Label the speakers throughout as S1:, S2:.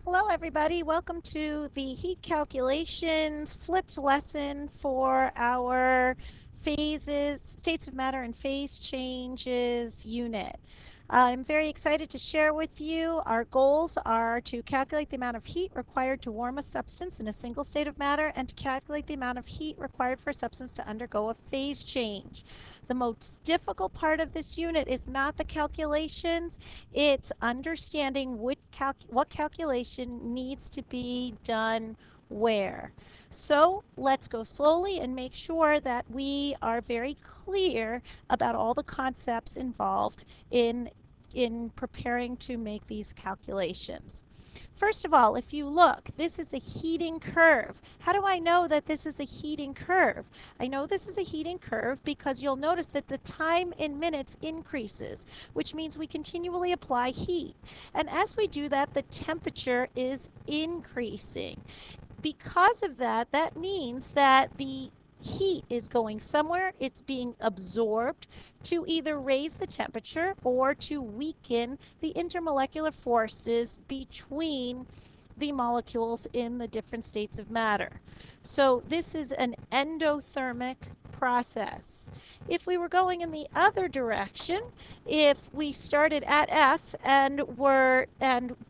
S1: Hello everybody, welcome to the heat calculations flipped lesson for our phases, states of matter and phase changes unit. I'm very excited to share with you. Our goals are to calculate the amount of heat required to warm a substance in a single state of matter and to calculate the amount of heat required for a substance to undergo a phase change. The most difficult part of this unit is not the calculations, it's understanding what calculation needs to be done where. So let's go slowly and make sure that we are very clear about all the concepts involved in preparing to make these calculations. First of all, if you look, this is a heating curve. How do I know that this is a heating curve? I know this is a heating curve because you'll notice that the time in minutes increases, which means we continually apply heat. And as we do that, the temperature is increasing. Because of that, that means that the heat is going somewhere, it's being absorbed to either raise the temperature or to weaken the intermolecular forces between the molecules in the different states of matter. So this is an endothermic process. If we were going in the other direction, if we started at F and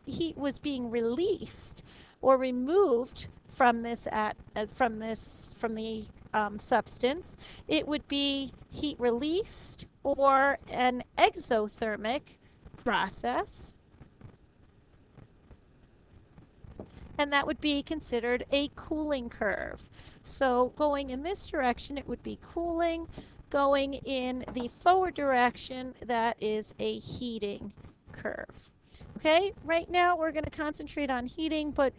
S1: heat was being released or removed from the substance, it would be heat released or an exothermic process, and that would be considered a cooling curve. So going in this direction, it would be cooling. Going in the forward direction, that is a heating curve. Okay, right now we're going to concentrate on heating, but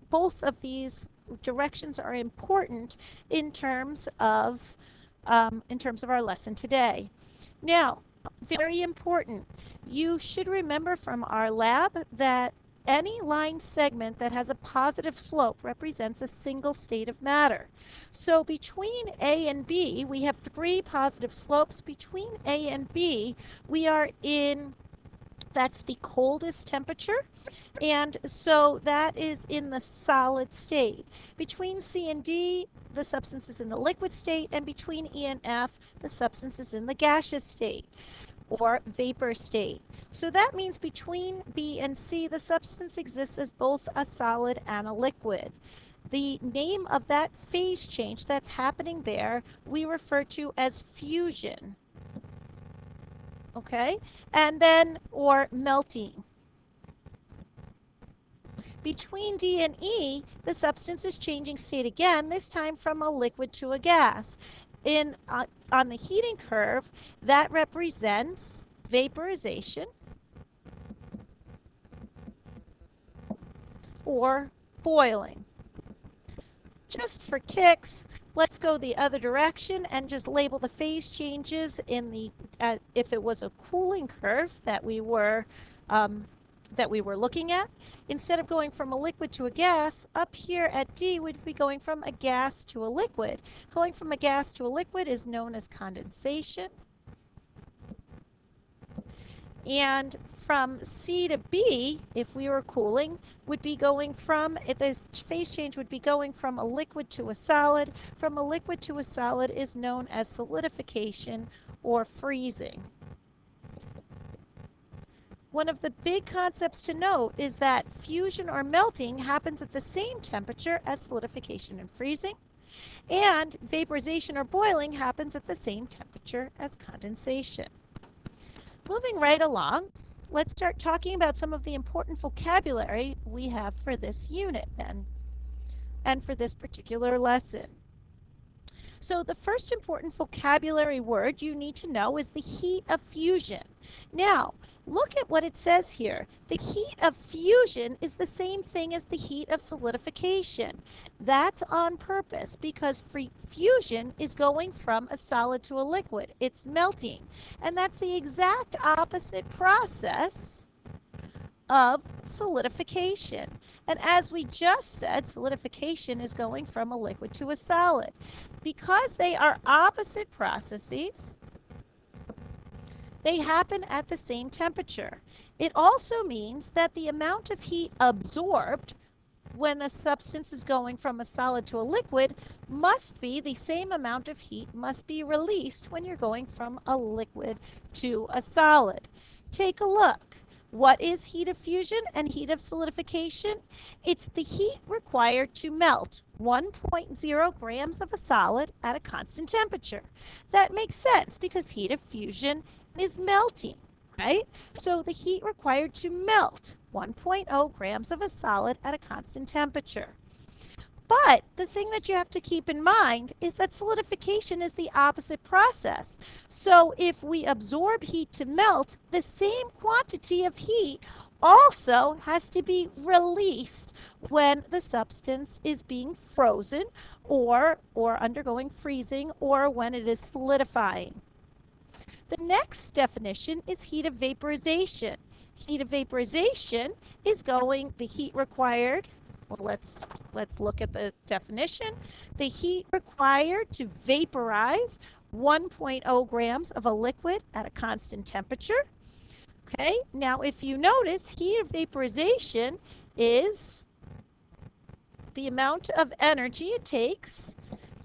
S1: both of these directions are important in terms of our lesson today. Now, very important, you should remember from our lab that any line segment that has a positive slope represents a single state of matter. So between A and B, we have 3 positive slopes. Between A and B, we are that's the coldest temperature, and so that is in the solid state. Between C and D, the substance is in the liquid state, and between E and F, the substance is in the gaseous state or vapor state. So that means between B and C, the substance exists as both a solid and a liquid. The name of that phase change that's happening there, we refer to as fusion. Okay, and then, or melting. Between D and E, the substance is changing state again, this time from a liquid to a gas. On the heating curve, that represents vaporization or boiling. Just for kicks, let's go the other direction and just label the phase changes in the if it was a cooling curve that we were looking at. Instead of going from a liquid to a gas, up here at D we'd be going from a gas to a liquid. Going from a gas to a liquid is known as condensation. And from C to B, if we were cooling, would be going from, the phase change would be going from a liquid to a solid. From a liquid to a solid is known as solidification or freezing. One of the big concepts to note is that fusion or melting happens at the same temperature as solidification and freezing, and vaporization or boiling happens at the same temperature as condensation. Moving right along, let's start talking about some of the important vocabulary we have for this unit then, and for this particular lesson. So the first important vocabulary word you need to know is the heat of fusion. Now, look at what it says here. The heat of fusion is the same thing as the heat of solidification. That's on purpose because fusion is going from a solid to a liquid. It's melting. And that's the exact opposite process of solidification. And as we just said, solidification is going from a liquid to a solid. Because they are opposite processes, they happen at the same temperature. It also means that the amount of heat absorbed when a substance is going from a solid to a liquid must be the same amount of heat must be released when you're going from a liquid to a solid. Take a look. What is heat of fusion and heat of solidification? It's the heat required to melt 1.0 grams of a solid at a constant temperature. That makes sense because heat of fusion is melting, right? So the heat required to melt 1.0 grams of a solid at a constant temperature. But the thing that you have to keep in mind is that solidification is the opposite process. So if we absorb heat to melt, the same quantity of heat also has to be released when the substance is being frozen or undergoing freezing or when it is solidifying. The next definition is heat of vaporization. Heat of vaporization is the heat required. Well, let's look at the definition. The heat required to vaporize 1.0 grams of a liquid at a constant temperature. Okay, now if you notice, heat of vaporization is the amount of energy it takes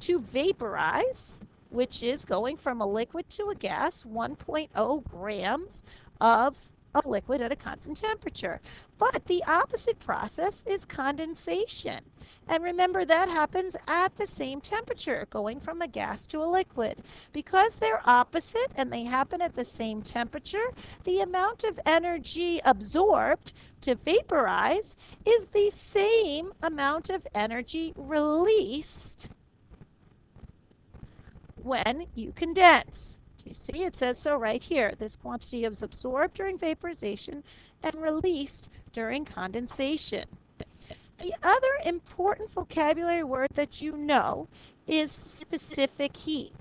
S1: to vaporize, which is going from a liquid to a gas, 1.0 grams of a liquid at a constant temperature. But the opposite process is condensation. And remember, that happens at the same temperature, going from a gas to a liquid. Because they're opposite and they happen at the same temperature, the amount of energy absorbed to vaporize is the same amount of energy released when you condense. You see, it says so right here. This quantity is absorbed during vaporization and released during condensation. The other important vocabulary word that you know is specific heat.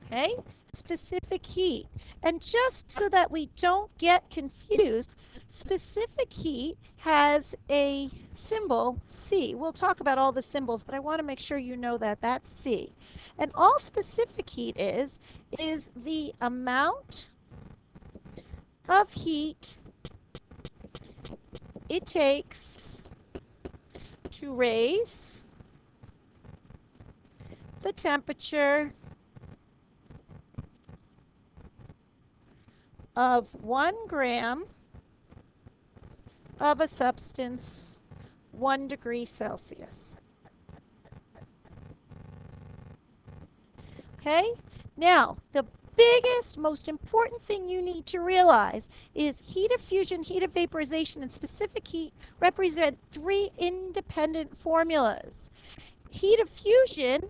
S1: Okay, specific heat. And just so that we don't get confused, specific heat has a symbol, C. We'll talk about all the symbols, but I want to make sure you know that that's C. And all specific heat is the amount of heat it takes to raise the temperature of 1 gram of a substance 1 degree Celsius. Okay, now the biggest, most important thing you need to realize is heat of fusion, heat of vaporization, and specific heat represent 3 independent formulas. Heat of fusion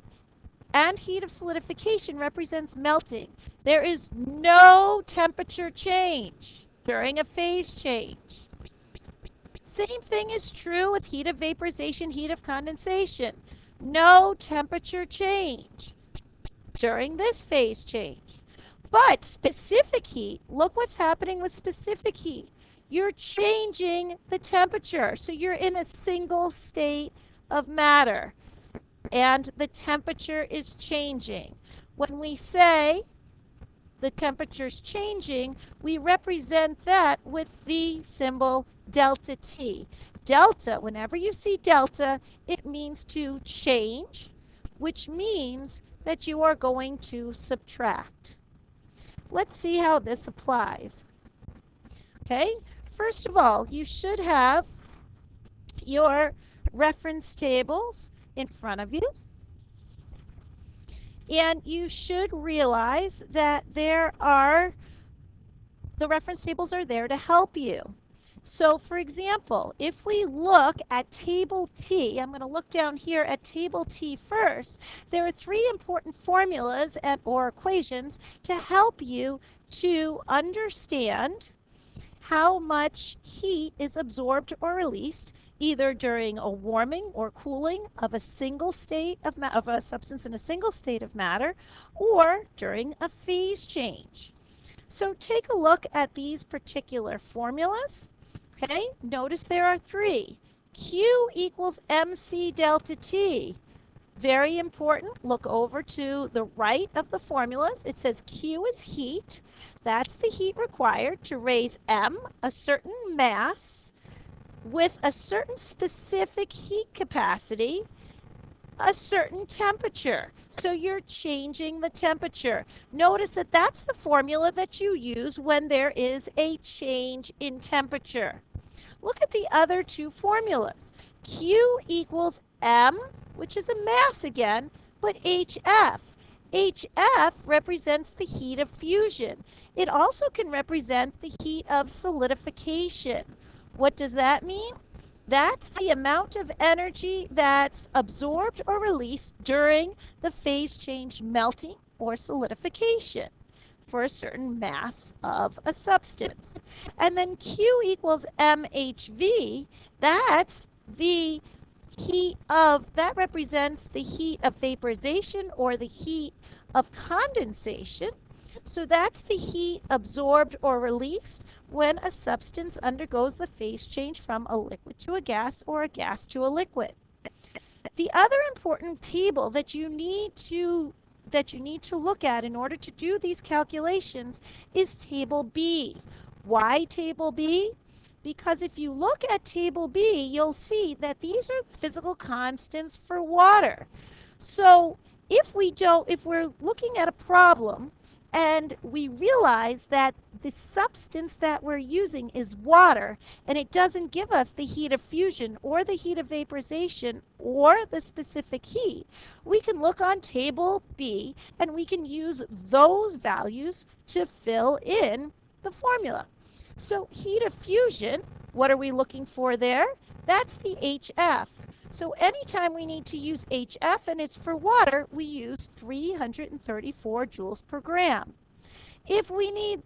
S1: and heat of solidification represents melting. There is no temperature change during a phase change. Same thing is true with heat of vaporization, heat of condensation. No temperature change during this phase change. But specific heat, look what's happening with specific heat. You're changing the temperature, so you're in a single state of matter, and the temperature is changing. When we say the temperature's changing, we represent that with the symbol delta T. Delta, whenever you see delta, it means to change, which means that you are going to subtract. Let's see how this applies. Okay, first of all, you should have your reference tables in front of you. And you should realize that the reference tables are there to help you. So for example, if we look at table T, I'm going to look down here at table T first, there are 3 important formulas or equations to help you to understand how much heat is absorbed or released either during a warming or cooling of a single state of a substance in a single state of matter, or during a phase change. So take a look at these particular formulas. Okay, notice there are 3. Q equals mc delta T. Very important, look over to the right of the formulas. It says Q is heat. That's the heat required to raise M, a certain mass, with a certain specific heat capacity, a certain temperature. So you're changing the temperature. Notice that that's the formula that you use when there is a change in temperature. Look at the other two formulas. Q equals M, which is a mass again, but HF. HF represents the heat of fusion. It also can represent the heat of solidification. What does that mean? That's the amount of energy that's absorbed or released during the phase change melting or solidification for a certain mass of a substance. And then Q equals mHV, that's the heat of, that represents the heat of vaporization or the heat of condensation. So that's the heat absorbed or released when a substance undergoes the phase change from a liquid to a gas or a gas to a liquid. The other important table that you need to look at in order to do these calculations is table B. Why table B? Because if you look at table B, you'll see that these are physical constants for water. So if we're looking at a problem and we realize that the substance that we're using is water and it doesn't give us the heat of fusion or the heat of vaporization or the specific heat, we can look on table B and we can use those values to fill in the formula. So heat of fusion, what are we looking for there? That's the HF. So anytime we need to use HF and it's for water, we use 334 joules per gram. If we need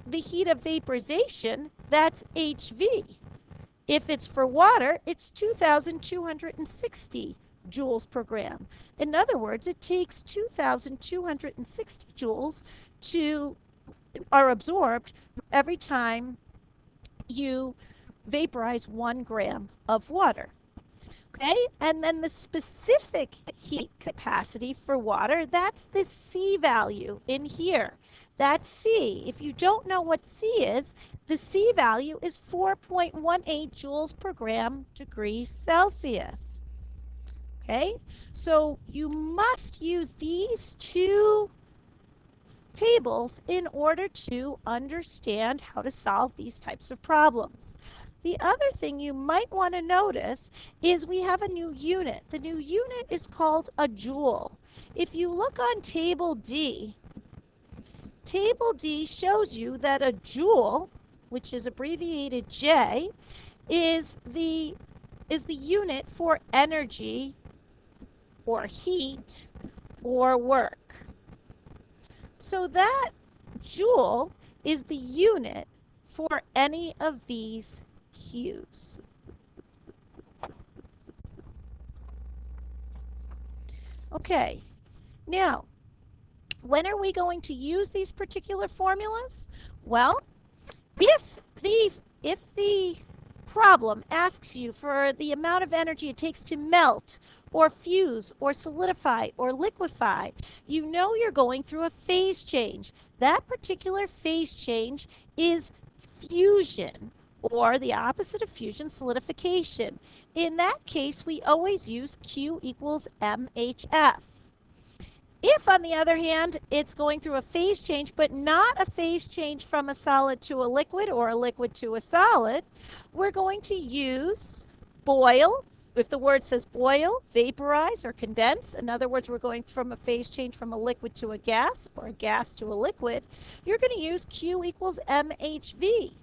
S1: the heat of vaporization, that's HV. If it's for water, it's 2,260 joules per gram. In other words, it takes 2,260 joules are absorbed every time you vaporize 1 gram of water. Okay, and then the specific heat capacity for water, that's the C value in here. That's C. If you don't know what C is, the C value is 4.18 joules per gram degrees Celsius. Okay, so you must use these two tables in order to understand how to solve these types of problems. The other thing you might want to notice is we have a new unit. The new unit is called a joule. If you look on table D shows you that a joule, which is abbreviated J, is the unit for energy or heat or work. So that joule is the unit for any of these Q's. Okay, now, when are we going to use these particular formulas? Well, if the problem asks you for the amount of energy it takes to melt or fuse or solidify or liquefy, you know you're going through a phase change. That particular phase change is fusion, or the opposite of fusion, solidification. In that case, we always use Q equals mHF. If, on the other hand, it's going through a phase change, but not a phase change from a solid to a liquid or a liquid to a solid, we're going to use boil. If the word says boil, vaporize, or condense, in other words, we're going from a phase change from a liquid to a gas or a gas to a liquid, you're going to use Q equals mHV.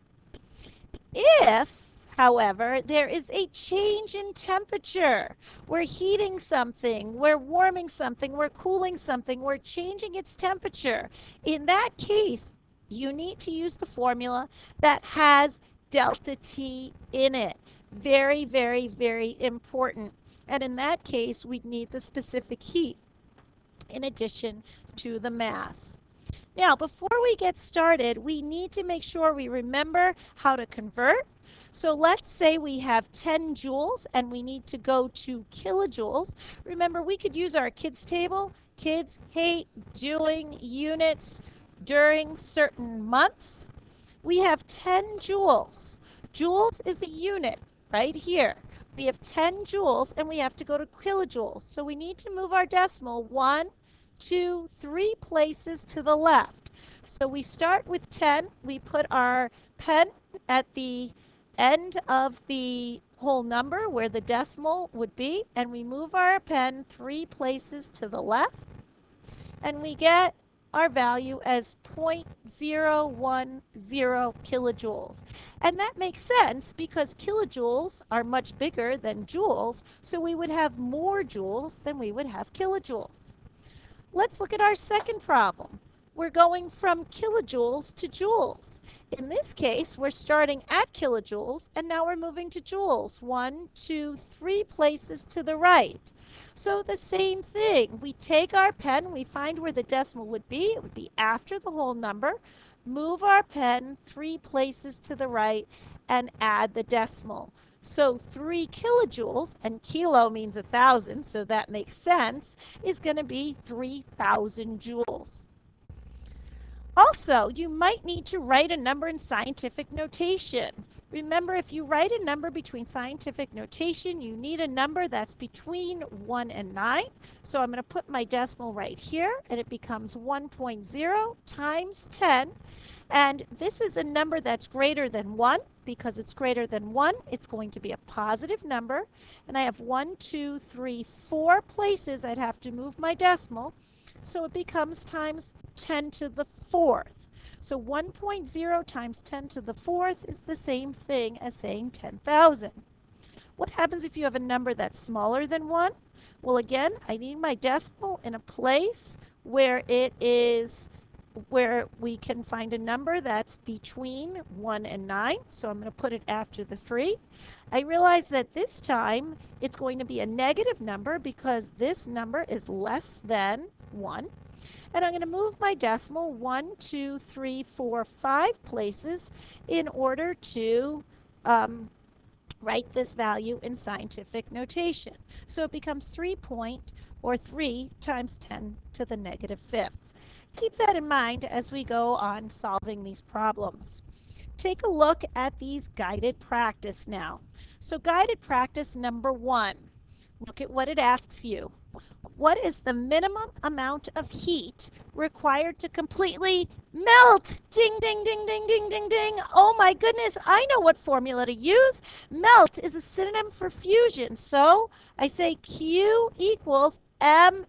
S1: If, however, there is a change in temperature, we're heating something, we're warming something, we're cooling something, we're changing its temperature, in that case, you need to use the formula that has delta T in it. Very, very, very important. And in that case, we'd need the specific heat in addition to the mass. Now, before we get started, we need to make sure we remember how to convert. So let's say we have 10 joules and we need to go to kilojoules. Remember, we could use our kids table. Kids hate doing units during certain months. We have 10 joules. Joules is a unit right here. We have 10 joules and we have to go to kilojoules. So we need to move our decimal 1, 2, 3 places to the left. So we start with 10. We put our pen at the end of the whole number where the decimal would be, and we move our pen 3 places to the left, and we get our value as 0.010 kilojoules. And that makes sense because kilojoules are much bigger than joules, so we would have more joules than we would have kilojoules. Let's look at our second problem. We're going from kilojoules to joules. In this case, we're starting at kilojoules, and now we're moving to joules. 1, 2, 3 places to the right. So the same thing. We take our pen, we find where the decimal would be. It would be after the whole number. Move our pen 3 places to the right and add the decimal. So 3 kilojoules, and kilo means 1,000, so that makes sense, is going to be 3,000 joules. Also, you might need to write a number in scientific notation. Remember, if you write a number between scientific notation, you need a number that's between 1 and 9. So I'm going to put my decimal right here, and it becomes 1.0 times 10. And this is a number that's greater than 1. Because it's greater than 1, it's going to be a positive number. And I have 1, 2, 3, 4 places I'd have to move my decimal. So it becomes times 10 to the 4th. So 1.0 times 10 to the 4th is the same thing as saying 10,000. What happens if you have a number that's smaller than 1? Well, again, I need my decimal in a place where it is where we can find a number that's between 1 and 9. So I'm going to put it after the 3. I realize that this time it's going to be a negative number because this number is less than 1. And I'm going to move my decimal 1, 2, 3, 4, 5 places in order to write this value in scientific notation. So it becomes 3 times 10 to the negative 5th. Keep that in mind as we go on solving these problems. Take a look at these guided practice now. So guided practice number 1. Look at what it asks you. What is the minimum amount of heat required to completely melt? Ding, ding, ding, ding, ding, ding, ding. Oh my goodness, I know what formula to use. Melt is a synonym for fusion. So I say Q equals MHF.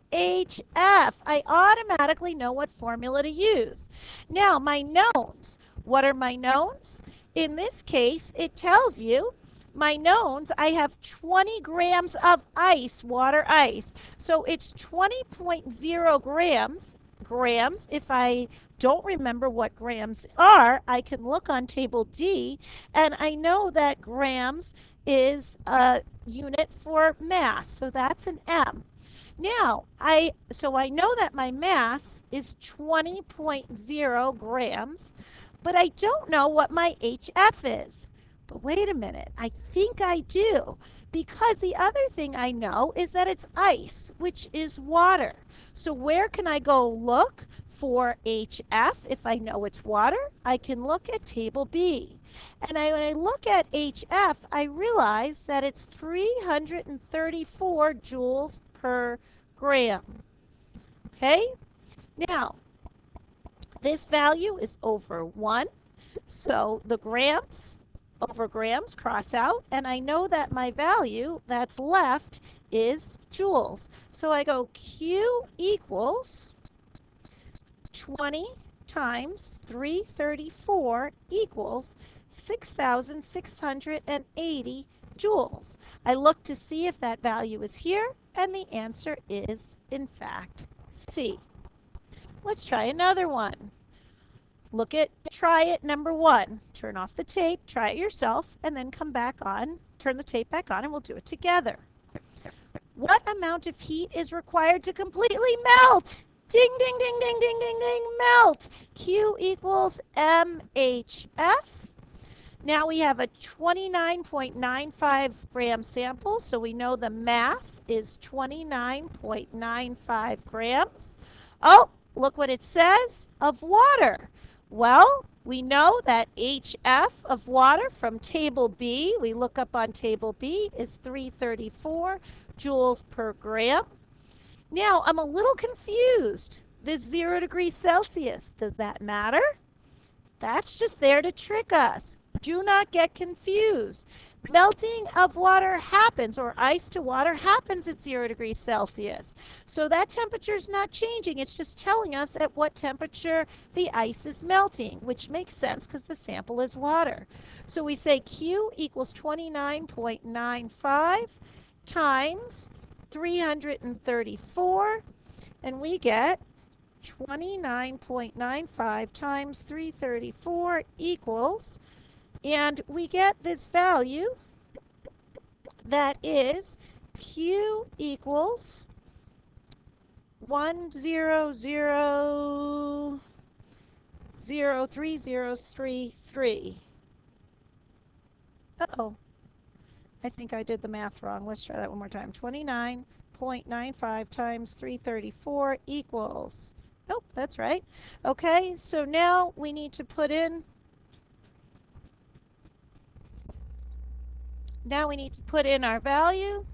S1: I automatically know what formula to use. Now, my knowns. What are my knowns? In this case, it tells you my knowns, I have 20 grams of ice, water ice. So it's 20.0 grams. If I don't remember what grams are, I can look on table D, and I know that grams is a unit for mass, so that's an M. Now, so I know that my mass is 20.0 grams, but I don't know what my HF is. But wait a minute, I think I do, because the other thing I know is that it's ice, which is water. So where can I go look for HF if I know it's water? I can look at table B. And when I look at HF, I realize that it's 334 joules per gram. Okay? Now, this value is over 1, so the grams over grams cross out, and I know that my value that's left is joules. So I go Q equals 20 times 334 equals 6,680 joules. I look to see if that value is here, and the answer is, in fact, C. Let's try another one. Try it number 1. Turn off the tape, try it yourself, and then come back on, turn the tape back on, and we'll do it together. What amount of heat is required to completely melt? Ding, ding, ding, ding, ding, ding, ding, melt. Q equals MHF. Now we have a 29.95 gram sample, so we know the mass is 29.95 grams. Oh, look what it says of water. Well, we know that HF of water from table B, we look up on table B, is 334 joules per gram. Now, I'm a little confused. This 0 degrees Celsius, does that matter? That's just there to trick us. Do not get confused. Melting of water happens, or ice to water happens at 0 degrees Celsius. So that temperature is not changing. It's just telling us at what temperature the ice is melting, which makes sense because the sample is water. So we say Q equals 29.95 times 334, and we get 29.95 times 334 equals, and we get this value that is Q equals 100.3033. Uh-oh. I think I did the math wrong. Let's try that one more time. 29.95 times 334 equals. Nope, that's right. Okay, so now we need to put in our value.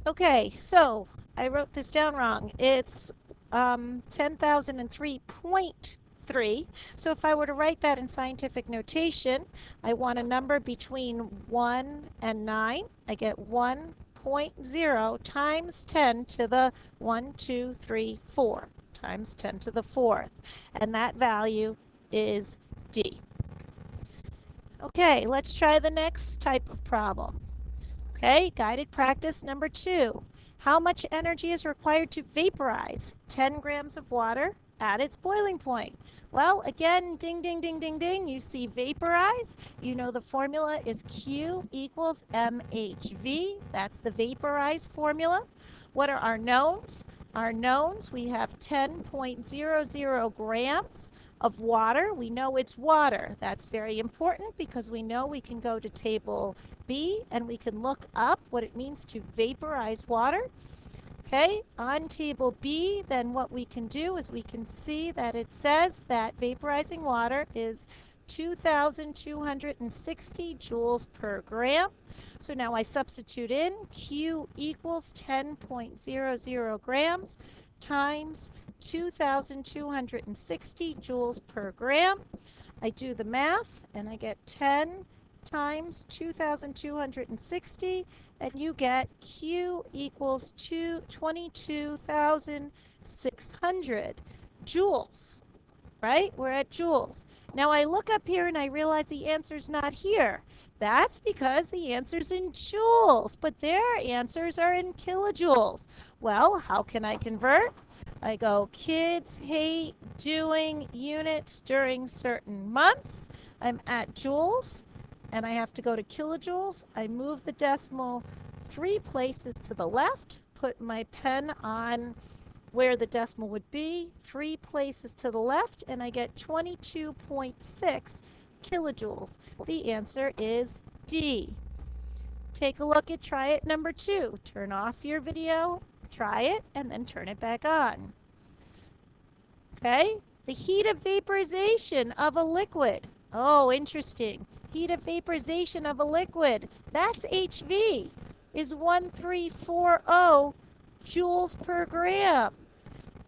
S1: Okay, so I wrote this down wrong. It's 10,003.3. So if I were to write that in scientific notation, I want a number between 1 and 9. I get 1.0 times 10 to the 1, 2, 3, 4 times 10 to the 4th. And that value is D. Okay, let's try the next type of problem. Okay, guided practice number 2. How much energy is required to vaporize 10 grams of water at its boiling point? Well, again, ding, ding, ding, ding, ding, you see vaporize. You know the formula is Q equals mHV. That's the vaporize formula. What are our knowns? Our knowns, we have 10.00 grams of water. We know it's water. That's very important because we know we can go to table B and we can look up what it means to vaporize water. Okay, on table B, then what we can do is we can see that it says that vaporizing water is 2,260 joules per gram. So now I substitute in Q equals 10.00 grams times 2,260 joules per gram. I do the math and I get 10 times 2,260, and you get Q equals 22,600 joules, right? We're at joules. Now I look up here and I realize the answer's not here. That's because the answer's in joules, but their answers are in kilojoules. Well, how can I convert? I go, kids hate doing units during certain months. I'm at joules, and I have to go to kilojoules. I move the decimal 3 places to the left, put my pen on where the decimal would be, 3 places to the left, and I get 22.6 kilojoules. The answer is D. Take a look at try it number 2. Turn off your video, try it, and then turn it back on. Okay, the heat of vaporization of a liquid. Oh, interesting. Heat of vaporization of a liquid, that's HV, is 1340 joules per gram.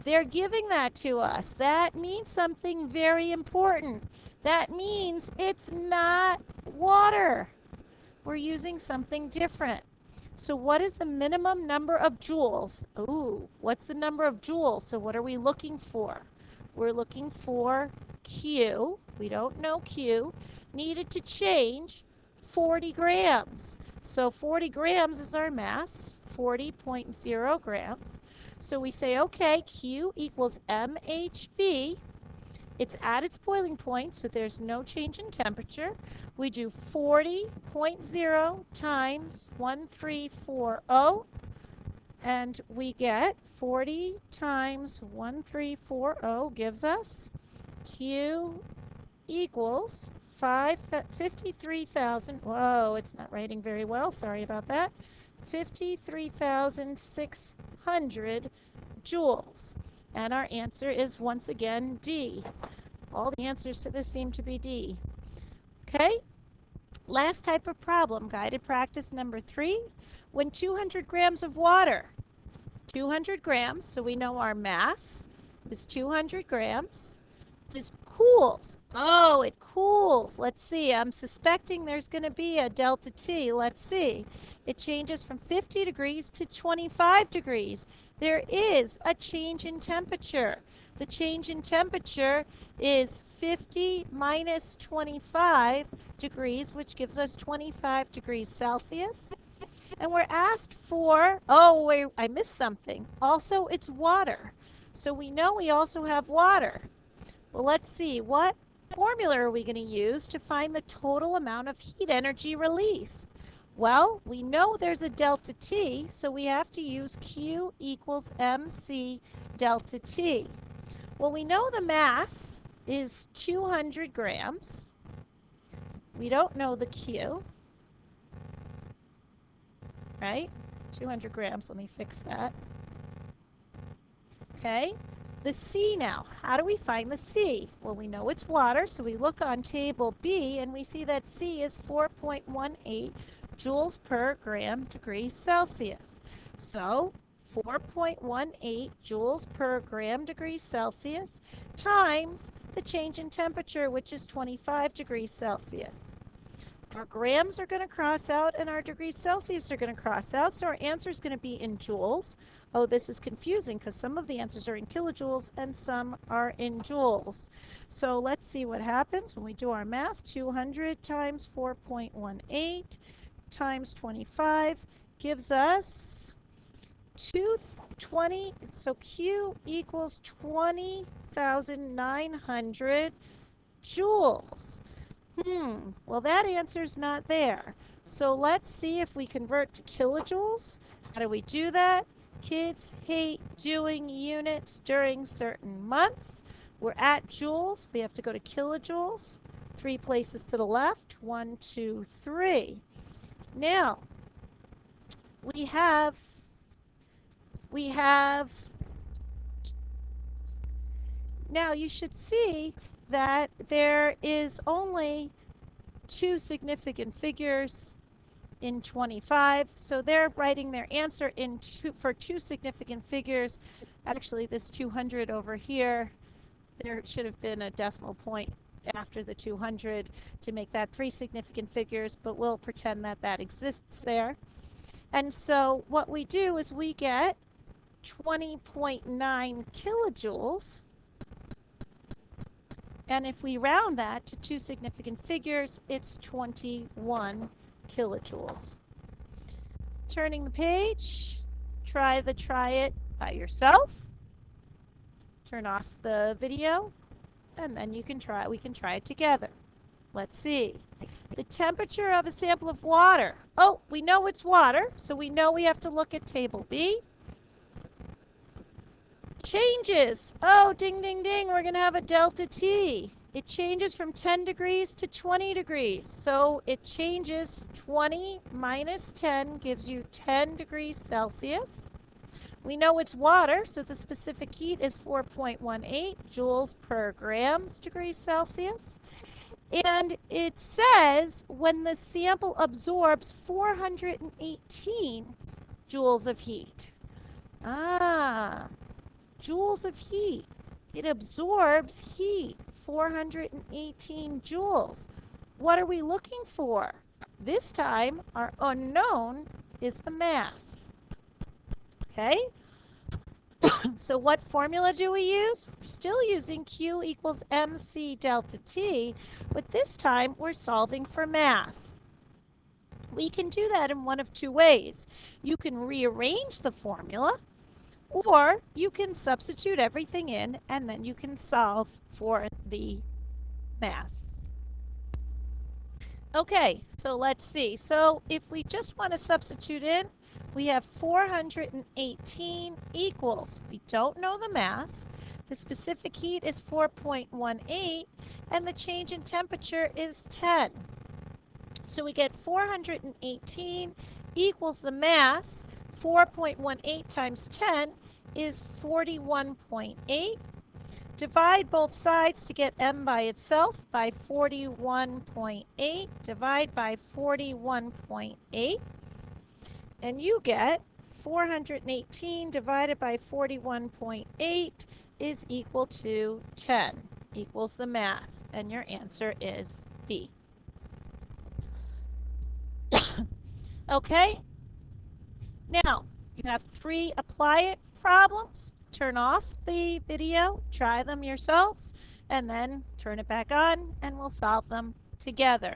S1: They're giving that to us. That means something very important. That means it's not water. We're using something different. So what is the minimum number of joules? Ooh, what's the number of joules? So what are we looking for? We're looking for Q. We don't know Q. Needed to change 40 grams. So 40 grams is our mass, 40.0 grams. So we say, okay, Q equals mHV. It's at its boiling point, so there's no change in temperature. We do 40.0 times 1340, and we get 40 times 1340 gives us Q equals 53,000. Whoa, it's not writing very well. Sorry about that. 53,600 joules. And our answer is once again D. All the answers to this seem to be D. Okay, last type of problem, guided practice number 3. When 200 grams of water, 200 grams, so we know our mass is 200 grams, this cools. Oh, it cools. Let's see. I'm suspecting there's going to be a delta T. Let's see. It changes from 50 degrees to 25 degrees. There is a change in temperature. The change in temperature is 50 minus 25 degrees, which gives us 25 degrees Celsius. And we're asked for, oh, wait, I missed something. Also, it's water. So we know we also have water. Well, let's see, what formula are we going to use to find the total amount of heat energy release? Well, we know there's a delta T, so we have to use Q equals mc delta T. Well, we know the mass is 200 grams. We don't know the Q, right? 200 grams, let me fix that. Okay. The C now, how do we find the C? Well, we know it's water, so we look on table B and we see that C is 4.18 joules per gram degree Celsius. So 4.18 joules per gram degree Celsius times the change in temperature, which is 25 degrees Celsius. Our grams are going to cross out and our degrees Celsius are going to cross out, so our answer is going to be in joules. Oh, this is confusing because some of the answers are in kilojoules and some are in joules. So let's see what happens when we do our math. 200 times 4.18 times 25 gives us 220. So Q equals 20,900 joules. Well, that answer's not there. So let's see if we convert to kilojoules. How do we do that? Kids hate doing units during certain months. We're at joules. We have to go to kilojoules. 3 places to the left. 1, 2, 3. Now, now you should see that there is only 2 significant figures in 25, so they're writing their answer in for 2 significant figures. Actually, this 200 over here, there should have been a decimal point after the 200 to make that 3 significant figures, but we'll pretend that that exists there. And so what we do is we get 20.9 kilojoules. And if we round that to 2 significant figures, it's 21 kilojoules. Turning the page, try it by yourself. Turn off the video, and then we can try it together. Let's see. The temperature of a sample of water. Oh, we know it's water, so we know we have to look at table B. Changes. Oh, ding, ding, ding, we're going to have a delta T. It changes from 10 degrees to 20 degrees. So it changes 20 minus 10 gives you 10 degrees Celsius. We know it's water, so the specific heat is 4.18 joules per grams degrees Celsius. And it says when the sample absorbs 418 joules of heat. Joules of heat. It absorbs heat, 418 joules. What are we looking for? This time, our unknown is the mass. Okay? So what formula do we use? We're still using Q equals mc delta T, but this time we're solving for mass. We can do that in one of 2 ways. You can rearrange the formula, Or you can substitute everything in and then you can solve for the mass. Okay, so let's see. So if we just want to substitute in, we have 418 equals, we don't know the mass, the specific heat is 4.18, and the change in temperature is 10. So we get 418 equals the mass, 4.18 times 10 is 41.8. Divide both sides to get m by itself by 41.8. Divide by 41.8. And you get 418 divided by 41.8 is equal to 10, equals the mass. And your answer is B. Okay? Now, you have 3 apply it problems. Turn off the video, try them yourselves, and then turn it back on, and we'll solve them together.